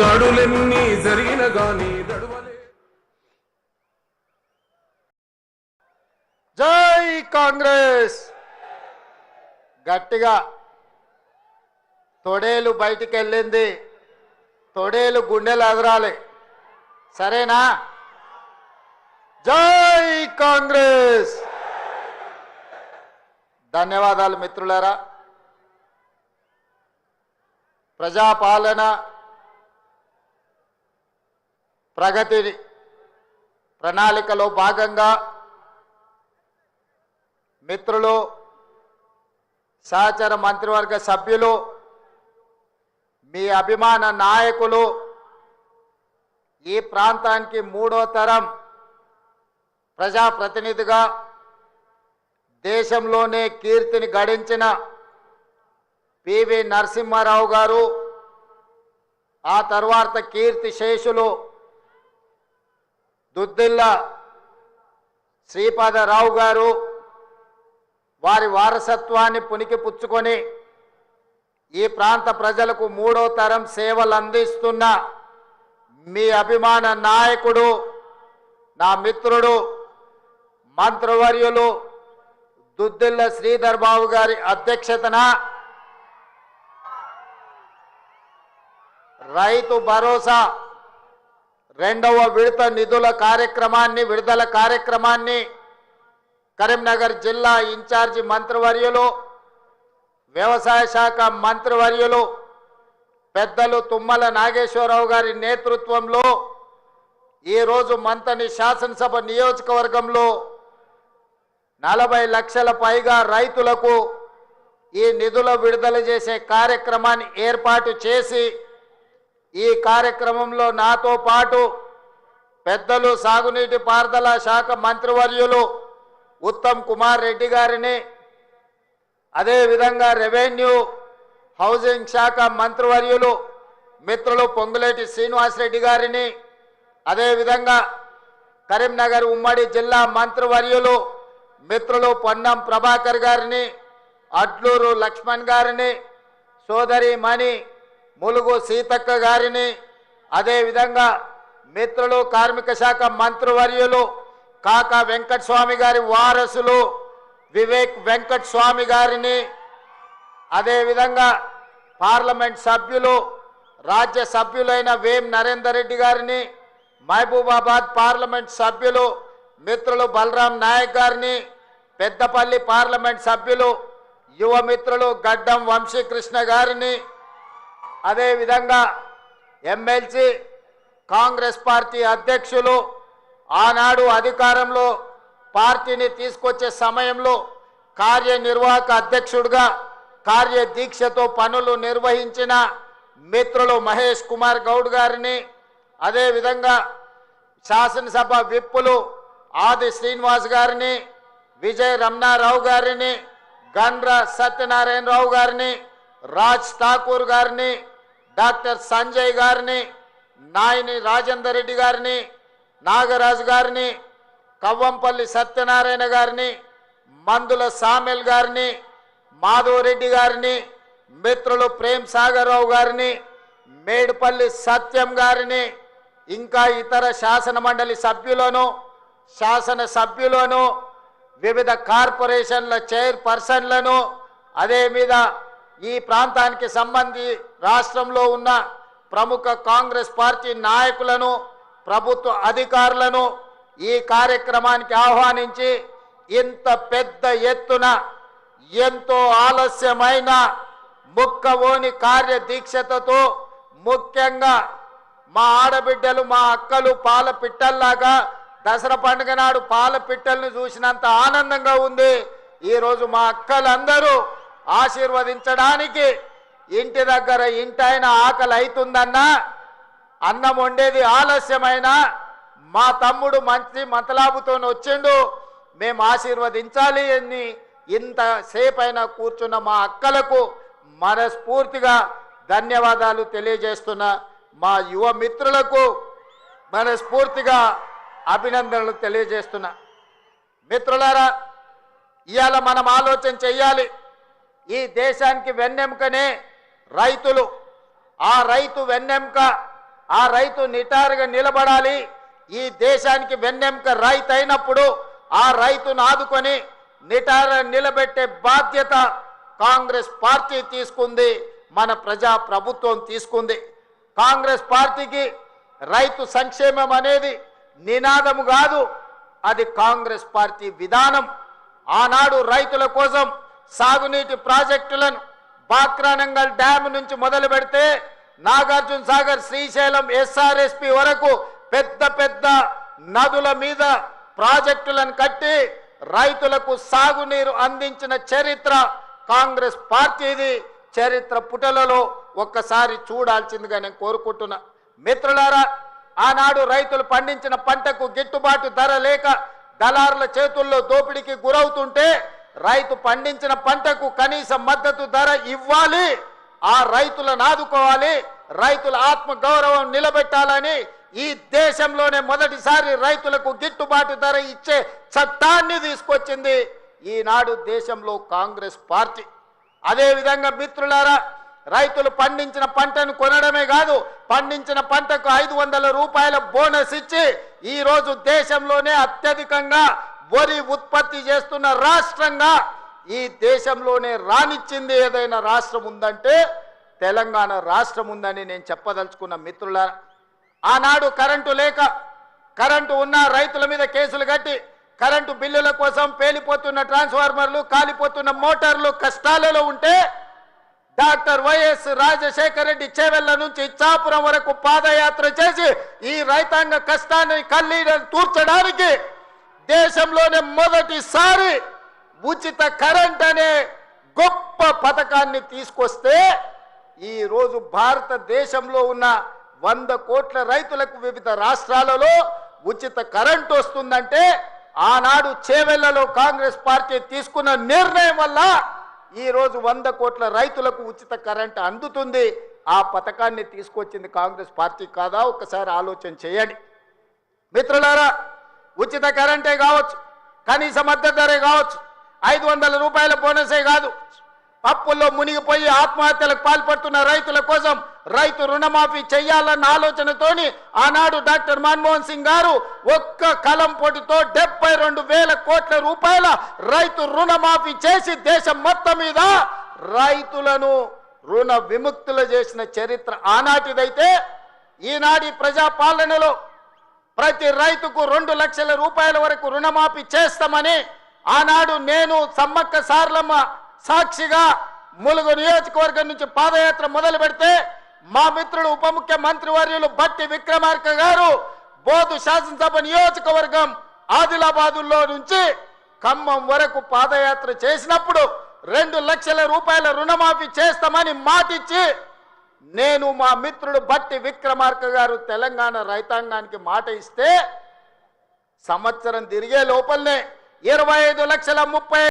దాడులెన్ని జరిగిన గాని దడువలే. జై కాంగ్రెస్. గట్టిగా తొడేలు బయటికి వెళ్ళింది, తొడేలు గుండెలు అదరాలి, సరేనా? జై కాంగ్రెస్. ధన్యవాదాలు మిత్రులారా. ప్రజాపాలన ప్రగతి ప్రణాళికలో భాగంగా మిత్రులు, సహచర మంత్రివర్గ సభ్యులు, మీ అభిమాన నాయకులు, ఈ ప్రాంతానికి మూడో తరం ప్రజాప్రతినిధిగా దేశంలోనే కీర్తిని గడించిన పివి నరసింహారావు గారు, ఆ తర్వాత కీర్తి శేషులు దుద్దిల్ల శ్రీపాదరావు గారు, వారి వారసత్వాన్ని పునికి పుచ్చుకొని ఈ ప్రాంత ప్రజలకు మూడో తరం సేవలు అందిస్తున్న మీ అభిమాన నాయకుడు, నా మిత్రుడు, మంత్రివర్యులు దుద్దిల్ల శ్రీధర్ బాబు గారి అధ్యక్షతన రైతు భరోసా రెండవ విడతల కార్యక్రమాన్ని కరీంనగర్ జిల్లా ఇన్ఛార్జి మంత్రివర్యులు, వ్యవసాయ శాఖ మంత్రివర్యులు పెద్దలు తుమ్మల నాగేశ్వరరావు గారి నేతృత్వంలో ఈరోజు మంతని శాసనసభ నియోజకవర్గంలో 40 లక్షల పైగా రైతులకు ఈ నిధుల విడుదల చేసే కార్యక్రమాన్ని ఏర్పాటు చేసి, ఈ కార్యక్రమంలో నాతో పాటు పెద్దలు సాగునీటి పారుదల శాఖ మంత్రివర్యులు ఉత్తమ్ కుమార్ రెడ్డి గారిని, అదేవిధంగా రెవెన్యూ హౌసింగ్ శాఖ మంత్రివర్యులు మిత్రులు పొంగులేటి శ్రీనివాసరెడ్డి గారిని, అదేవిధంగా కరీంనగర్ ఉమ్మడి జిల్లా మంత్రివర్యులు మిత్రులు పొన్నం ప్రభాకర్ గారిని, అడ్లూరు లక్ష్మణ్ గారిని, సోదరి మణి ములుగు సీతక్క గారిని, అదేవిధంగా మిత్రులు కార్మిక శాఖ మంత్రివర్యులు కాకా వెంకటస్వామి గారి వారసులు వివేక్ వెంకటస్వామి గారిని, అదేవిధంగా పార్లమెంట్ సభ్యులు రాజ్య సభ్యులైన వేం నరేందర్ రెడ్డి గారిని, మహబూబాబాద్ పార్లమెంట్ సభ్యులు మిత్రులు బలరాం నాయక్ గారిని, పెద్దపల్లి పార్లమెంట్ సభ్యులు యువ మిత్రులు గడ్డం వంశీకృష్ణ గారిని, అదేవిధంగా ఎమ్మెల్సీ కాంగ్రెస్ పార్టీ అధ్యక్షులు ఆనాడు అధికారంలో పార్టీని తీసుకొచ్చే సమయంలో కార్యనిర్వాహక అధ్యక్షుడిగా కార్యదీక్షతో పనులు నిర్వహించిన మిత్రులు మహేష్ కుమార్ గౌడ్ గారిని, అదేవిధంగా శాసనసభ విప్పులు ఆది శ్రీనివాస్ గారిని, విజయ్ రమణారావు గారిని, గండ్ర సత్యనారాయణరావు గారిని, రాజ్ ఠాకూర్ గారిని, డాక్టర్ సంజయ్ గారిని, నాయని రాజేందర్ రెడ్డి గారిని, నాగరాజు గారిని, కవ్వంపల్లి సత్యనారాయణ గారిని, మందుల సామెల్ గారిని, మాధవరెడ్డి గారిని, మిత్రులు ప్రేమ్ సాగర్ రావు గారిని, మేడుపల్లి సత్యం గారిని, ఇంకా ఇతర శాసన మండలి సభ్యులను, శాసన సభ్యులను, వివిధ కార్పొరేషన్ల చైర్పర్సన్లను, అదే మీద ఈ ప్రాంతానికి సంబంధించి రాష్ట్రంలో ఉన్న ప్రముఖ కాంగ్రెస్ పార్టీ నాయకులను, ప్రభుత్వ అధికారులను ఈ కార్యక్రమానికి ఆహ్వానించి ఇంత పెద్ద ఎత్తున ఎంతో ఆలస్యమైన ముక్కవోని కార్యదీక్షతతో, ముఖ్యంగా మా ఆడబిడ్డలు మా అక్కలు పాల పిట్టల్లాగా దసరా పండుగ నాడు పాల పిట్టల్ని చూసినంత ఆనందంగా ఉంది. ఈరోజు మా అక్కలందరూ ఆశీర్వదించడానికి ఇంటి దగ్గర ఇంటైన ఆకలి అవుతుందన్నా, అన్నం వండేది ఆలస్యమైన మా తమ్ముడు మంచి మతలాబుతో వచ్చిండు, మేము ఆశీర్వదించాలి అని ఇంతసేపైనా కూర్చున్న మా అక్కలకు మనస్ఫూర్తిగా ధన్యవాదాలు తెలియజేస్తున్నా. మా యువ మిత్రులకు మనస్ఫూర్తిగా అభినందనలు తెలియజేస్తున్నా. మిత్రులారా, ఇవాళ మనం ఆలోచన చెయ్యాలి. ఈ దేశానికి వెన్నెముకనే రైతులు. ఆ రైతు వెన్నెముక ఆ రైతు నిటారుగా నిలబడాలి. ఈ దేశానికి వెన్నెముక రైతు అయినప్పుడు ఆ రైతును ఆదుకొని నిటారుగా నిలబెట్టే బాధ్యత కాంగ్రెస్ పార్టీ తీసుకుంది, మన ప్రజా ప్రభుత్వం తీసుకుంది. కాంగ్రెస్ పార్టీకి రైతు సంక్షేమం అనేది నినాదము కాదు, అది కాంగ్రెస్ పార్టీ విధానం. ఆనాడు రైతుల కోసం సాగునీటి ప్రాజెక్టులను బాక్రానంగల్ డ్యామ్ నుంచి మొదలు పెడితే నాగార్జున సాగర్, శ్రీశైలం, ఎస్ఆర్ఎస్పి వరకు పెద్ద పెద్ద నదుల మీద ప్రాజెక్టులను కట్టి రైతులకు సాగునీరు అందించిన చరిత్ర కాంగ్రెస్ పార్టీది. చరిత్ర పుటలలో ఒక్కసారి చూడాల్సిందిగా నేను కోరుకుంటున్నా. మిత్రులారా, ఆనాడు రైతులు పండించిన పంటకు గిట్టుబాటు ధర లేక దళారుల చేతుల్లో దోపిడీకి గురవుతుంటే రైతు పండించిన పంటకు కనీస మద్దతు ధర ఇవ్వాలి, ఆ రైతులను ఆదుకోవాలి, రైతుల ఆత్మ గౌరవం నిలబెట్టాలని ఈ దేశంలోనే మొదటిసారి రైతులకు గిట్టుబాటు ధర ఇచ్చే చట్టాన్ని తీసుకొచ్చింది ఈనాడు దేశంలో కాంగ్రెస్ పార్టీ. అదేవిధంగా మిత్రులారా, రైతులు పండించిన పంటను కొనడమే కాదు, పండించిన పంటకు 500 రూపాయల బోనస్ ఇచ్చి ఈరోజు దేశంలోనే అత్యధికంగా వరి ఉత్పత్తి చేస్తున్న రాష్ట్రంగా ఈ దేశంలోనే రానిచ్చింది ఏదైనా రాష్ట్రం ఉందంటే తెలంగాణ రాష్ట్రం ఉందని నేను చెప్పదలుచుకున్న. మిత్రులారా, ఆనాడు కరెంటు లేక, కరెంటు ఉన్న రైతుల మీద కేసులు కట్టి కరెంటు బిల్లుల కోసం పేలిపోతున్న ట్రాన్స్ఫార్మర్లు, కాలిపోతున్న మోటార్లు కష్టాలలో ఉంటే డాక్టర్ వైఎస్ రాజశేఖర రెడ్డి చేవెళ్ల నుంచి ఇచ్చాపురం వరకు పాదయాత్ర చేసి ఈ రైతాంగ కష్టాన్ని కన్నీళ్లను తూర్చడానికి దేశంలోనే మొదటిసారి ఉచిత కరెంట్ అనే గొప్ప పథకాన్ని తీసుకొస్తే ఈ రోజు భారతదేశంలో ఉన్న 100 కోట్ల రైతులకు వివిధ రాష్ట్రాలలో ఉచిత కరెంట్ వస్తుందంటే ఆనాడు చేవెళ్లలో కాంగ్రెస్ పార్టీ తీసుకున్న నిర్ణయం వల్ల ఈ రోజు 100 కోట్ల రైతులకు ఉచిత కరెంట్ అందుతుంది. ఆ పథకాన్ని తీసుకొచ్చింది కాంగ్రెస్ పార్టీ కాదా? ఒక్కసారి ఆలోచన చేయండి. మిత్రులారా, ఉచిత కరెంటే కావచ్చు, కనీస మద్దతు ధరే కావచ్చు, 500 రూపాయల బోనసే కాదు, అప్పుల్లో మునిగిపోయి ఆత్మహత్యలకు పాల్పడుతున్న రైతుల కోసం రైతు రుణమాఫీ చేయాలన్న ఆలోచనతోని ఆనాడు డాక్టర్ మన్మోహన్ సింగ్ గారు ఒక్క కలం పొడితో 72,000 కోట్ల రూపాయల రైతు రుణమాఫీ చేసి దేశం మొత్తం మీద రైతులను రుణ విముక్తులు చేసిన చరిత్ర ఆనాటిదైతే ఈనాటి ప్రజాపాలనలో ప్రతి రైతుకు 2 లక్షల రూపాయల వరకు రుణమాఫీ చేస్తామని ఆనాడు నేను సమ్మక్క సారలమ్మ సాక్షిగా ములుగు నియోజకవర్గం నుంచి పాదయాత్ర మొదలు పెడితే మా మిత్రుడు ఉప ముఖ్యమంత్రి వర్యులు బట్టి విక్రమార్క గారు బోధు శాసనసభ నియోజకవర్గం ఆదిలాబాదులో నుంచి ఖమ్మం వరకు పాదయాత్ర చేసినప్పుడు 2 లక్షల రూపాయల రుణమాఫీ చేస్తామని మాటిచ్చి నేను మా మిత్రుడు బట్టి విక్రమార్క గారు తెలంగాణ రైతాంగానికి మాట ఇస్తే సంవత్సరం తిరిగే లోపలనే 25,30,000